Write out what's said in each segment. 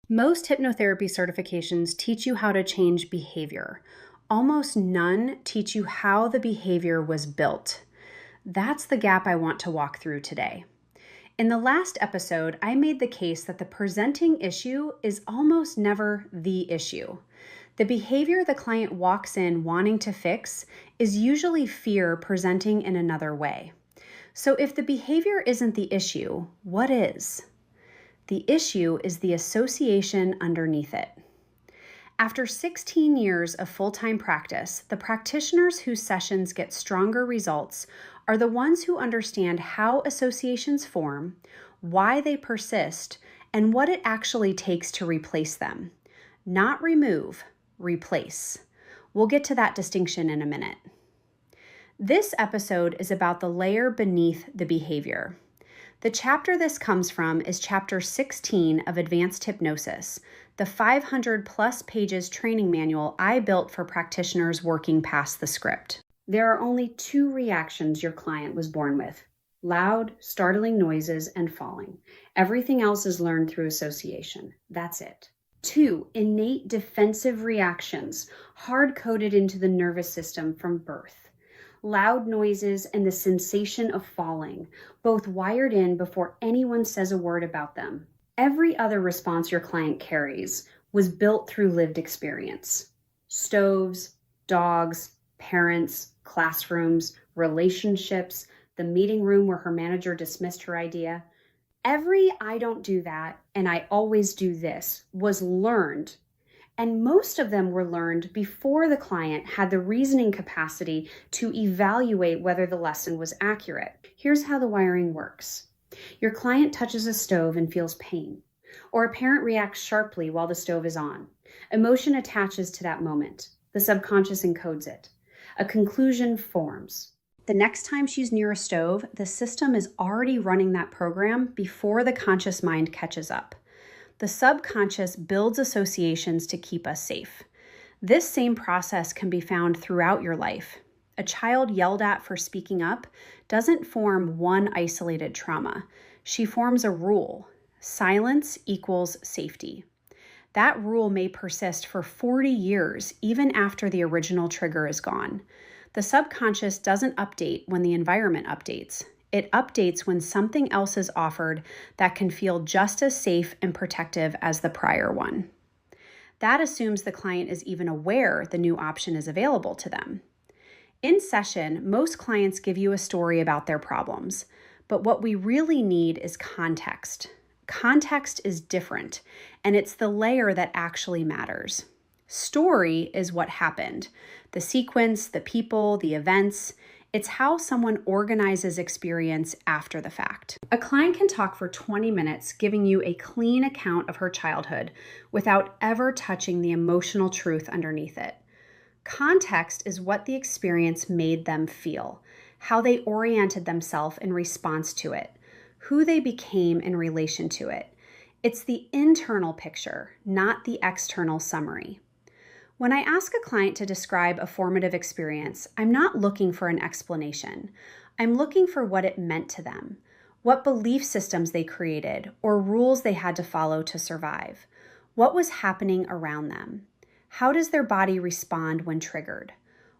Most hypnotherapy certifications teach you how to change behavior. Almost none teach you how the behavior was built. That's the gap I want to walk through today. In the last episode, I made the case that the presenting issue is almost never the issue. The behavior the client walks in wanting to fix is usually fear presenting in another way. So if the behavior isn't the issue, what is? The issue is the association underneath it. After 16 years of full-time practice, the practitioners whose sessions get stronger results are the ones who understand how associations form, why they persist, and what it actually takes to replace them. Not remove, replace. We'll get to that distinction in a minute. This episode is about the layer beneath the behavior. The chapter this comes from is chapter 16 of Advanced Hypnosis, the 500 plus pages training manual I built for practitioners working past the script. There are only two reactions your client was born with: loud, startling noises and falling. Everything else is learned through association. That's it. 2 innate defensive reactions, hard-coded into the nervous system from birth. Loud noises and the sensation of falling, both wired in before anyone says a word about them. Every other response your client carries was built through lived experience. Stoves, dogs, parents, classrooms, relationships, the meeting room where her manager dismissed her idea. Every "I don't do that" and "I always do this" was learned. And most of them were learned before the client had the reasoning capacity to evaluate whether the lesson was accurate. Here's how the wiring works. Your client touches a stove and feels pain, or a parent reacts sharply while the stove is on. Emotion attaches to that moment. The subconscious encodes it. A conclusion forms. The next time she's near a stove, the system is already running that program before the conscious mind catches up. The subconscious builds associations to keep us safe. This same process can be found throughout your life. A child yelled at for speaking up doesn't form one isolated trauma. She forms a rule. Silence equals safety. That rule may persist for 40 years, even after the original trigger is gone. The subconscious doesn't update when the environment updates. It updates when something else is offered that can feel just as safe and protective as the prior one. That assumes the client is even aware the new option is available to them. In session, most clients give you a story about their problems, but what we really need is context. Context is different, and it's the layer that actually matters. Story is what happened, the sequence, the people, the events. It's how someone organizes experience after the fact. A client can talk for 20 minutes, giving you a clean account of her childhood without ever touching the emotional truth underneath it. Context is what the experience made them feel, how they oriented themselves in response to it, who they became in relation to it. It's the internal picture, not the external summary. When I ask a client to describe a formative experience, I'm not looking for an explanation. I'm looking for what it meant to them, what belief systems they created, or rules they had to follow to survive. What was happening around them? How does their body respond when triggered?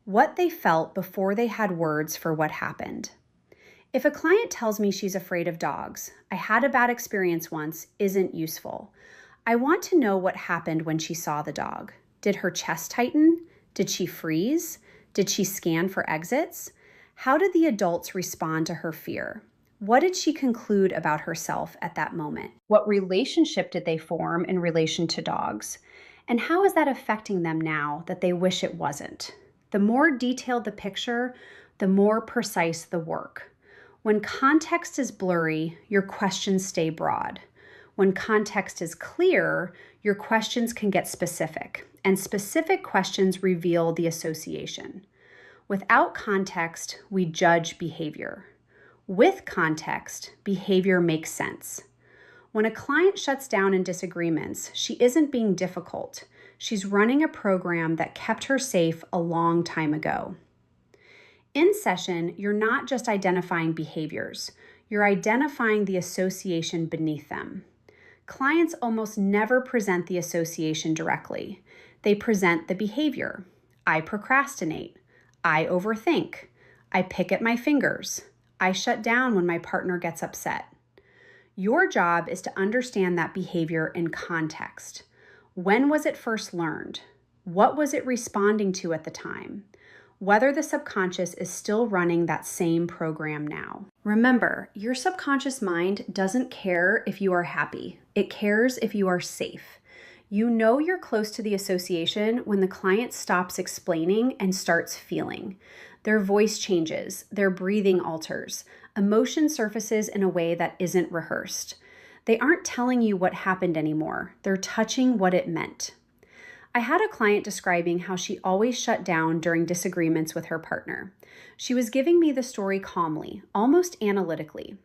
What they felt before they had words for what happened. If a client tells me she's afraid of dogs, "I had a bad experience once," isn't useful. I want to know what happened when she saw the dog. Did her chest tighten? Did she freeze? Did she scan for exits? How did the adults respond to her fear? What did she conclude about herself at that moment? What relationship did they form in relation to dogs? And how is that affecting them now that they wish it wasn't? The more detailed the picture, the more precise the work. When context is blurry, your questions stay broad. When context is clear, your questions can get specific, and specific questions reveal the association. Without context, we judge behavior. With context, behavior makes sense. When a client shuts down in disagreements, she isn't being difficult. She's running a program that kept her safe a long time ago. In session, you're not just identifying behaviors, you're identifying the association beneath them. Clients almost never present the association directly. They present the behavior. I procrastinate. I overthink. I pick at my fingers. I shut down when my partner gets upset. Your job is to understand that behavior in context. When was it first learned? What was it responding to at the time? Whether the subconscious is still running that same program now. Remember, your subconscious mind doesn't care if you are happy. It cares if you are safe. You know you're close to the association when the client stops explaining and starts feeling. Their voice changes, their breathing alters, emotion surfaces in a way that isn't rehearsed. They aren't telling you what happened anymore. They're touching what it meant. I had a client describing how she always shut down during disagreements with her partner. She was giving me the story calmly, almost analytically.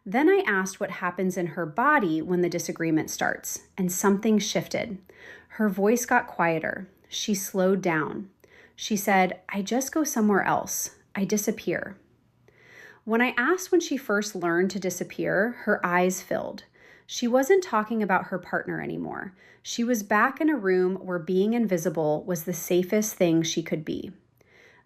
Then I asked what happens in her body when the disagreement starts, and something shifted. Her voice got quieter. She slowed down. She said, "I just go somewhere else. I disappear." When I asked when she first learned to disappear, her eyes filled. She wasn't talking about her partner anymore. She was back in a room where being invisible was the safest thing she could be.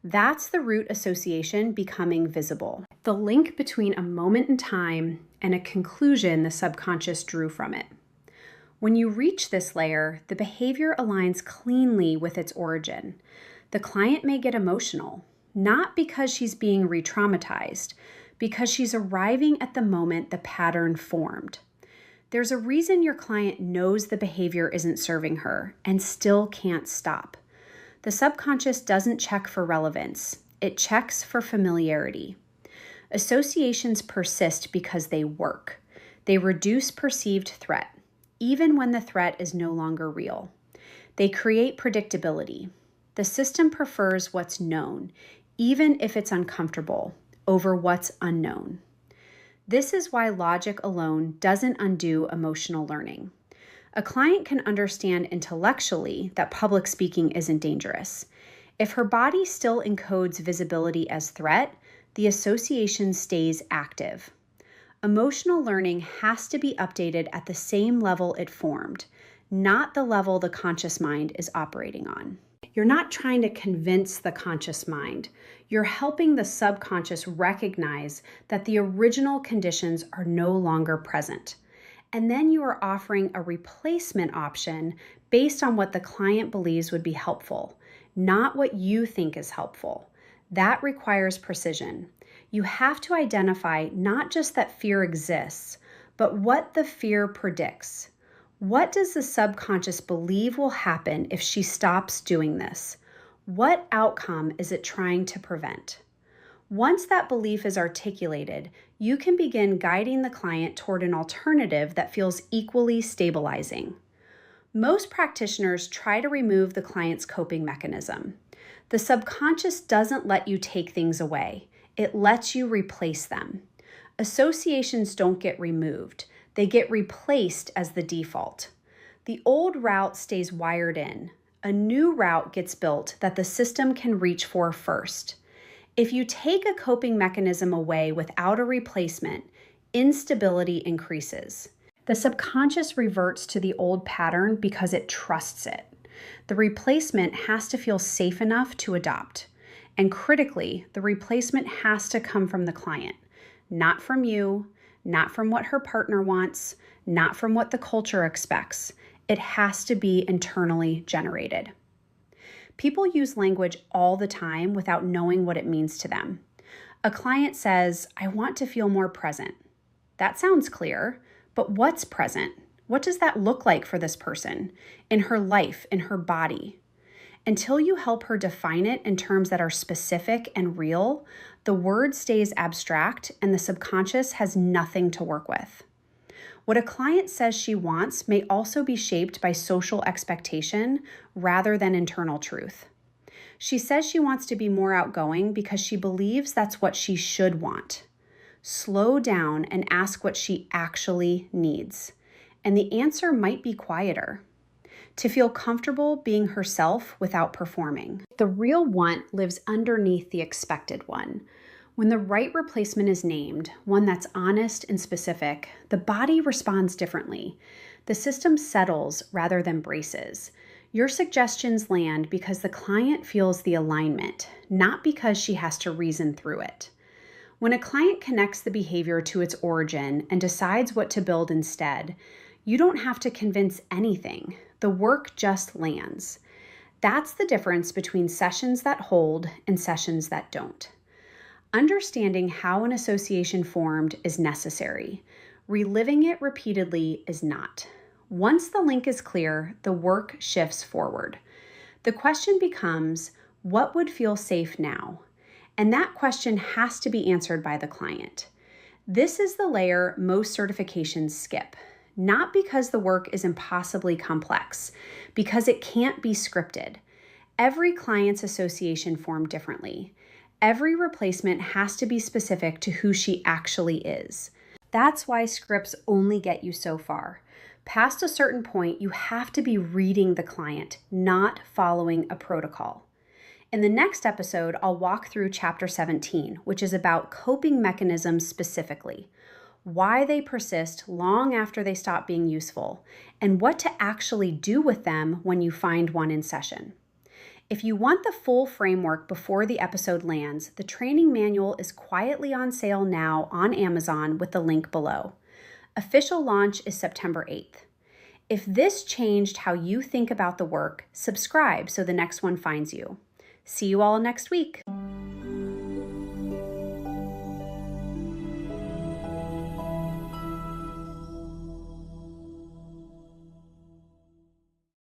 That's the root association becoming visible. The link between a moment in time and a conclusion the subconscious drew from it. When you reach this layer, the behavior aligns cleanly with its origin. The client may get emotional, not because she's being re-traumatized, because she's arriving at the moment the pattern formed. There's a reason your client knows the behavior isn't serving her and still can't stop. The subconscious doesn't check for relevance. It checks for familiarity. Associations persist because they work. They reduce perceived threat, even when the threat is no longer real. They create predictability. The system prefers what's known, even if it's uncomfortable, over what's unknown. This is why logic alone doesn't undo emotional learning. A client can understand intellectually that public speaking isn't dangerous. If her body still encodes visibility as threat, the association stays active. Emotional learning has to be updated at the same level it formed, not the level the conscious mind is operating on. You're not trying to convince the conscious mind. You're helping the subconscious recognize that the original conditions are no longer present. And then you are offering a replacement option based on what the client believes would be helpful, not what you think is helpful. That requires precision. You have to identify not just that fear exists, but what the fear predicts. What does the subconscious believe will happen if she stops doing this? What outcome is it trying to prevent? Once that belief is articulated, you can begin guiding the client toward an alternative that feels equally stabilizing. Most practitioners try to remove the client's coping mechanism. The subconscious doesn't let you take things away. It lets you replace them. Associations don't get removed. They get replaced as the default. The old route stays wired in. A new route gets built that the system can reach for first. If you take a coping mechanism away without a replacement, instability increases. The subconscious reverts to the old pattern because it trusts it. The replacement has to feel safe enough to adopt. And critically, the replacement has to come from the client, not from you, not from what her partner wants, not from what the culture expects. It has to be internally generated. People use language all the time without knowing what it means to them. A client says, "I want to feel more present." That sounds clear, but what's present? What does that look like for this person in her life, in her body? Until you help her define it in terms that are specific and real, the word stays abstract and the subconscious has nothing to work with. What a client says she wants may also be shaped by social expectation rather than internal truth. She says she wants to be more outgoing because she believes that's what she should want. Slow down and ask what she actually needs. And the answer might be quieter. To feel comfortable being herself without performing. The real want lives underneath the expected one. When the right replacement is named, one that's honest and specific, the body responds differently. The system settles rather than braces. Your suggestions land because the client feels the alignment, not because she has to reason through it. When a client connects the behavior to its origin and decides what to build instead, you don't have to convince anything. The work just lands. That's the difference between sessions that hold and sessions that don't. Understanding how an association formed is necessary. Reliving it repeatedly is not. Once the link is clear, the work shifts forward. The question becomes, what would feel safe now? And that question has to be answered by the client. This is the layer most certifications skip. Not because the work is impossibly complex, because it can't be scripted. Every client's association formed differently. Every replacement has to be specific to who she actually is. That's why scripts only get you so far. Past a certain point, you have to be reading the client, not following a protocol. In the next episode, I'll walk through Chapter 17, which is about coping mechanisms specifically, why they persist long after they stop being useful, and what to actually do with them when you find one in session. If you want the full framework before the episode lands, the training manual is quietly on sale now on Amazon with the link below. Official launch is September 8th. If this changed how you think about the work, subscribe so the next one finds you. See you all next week.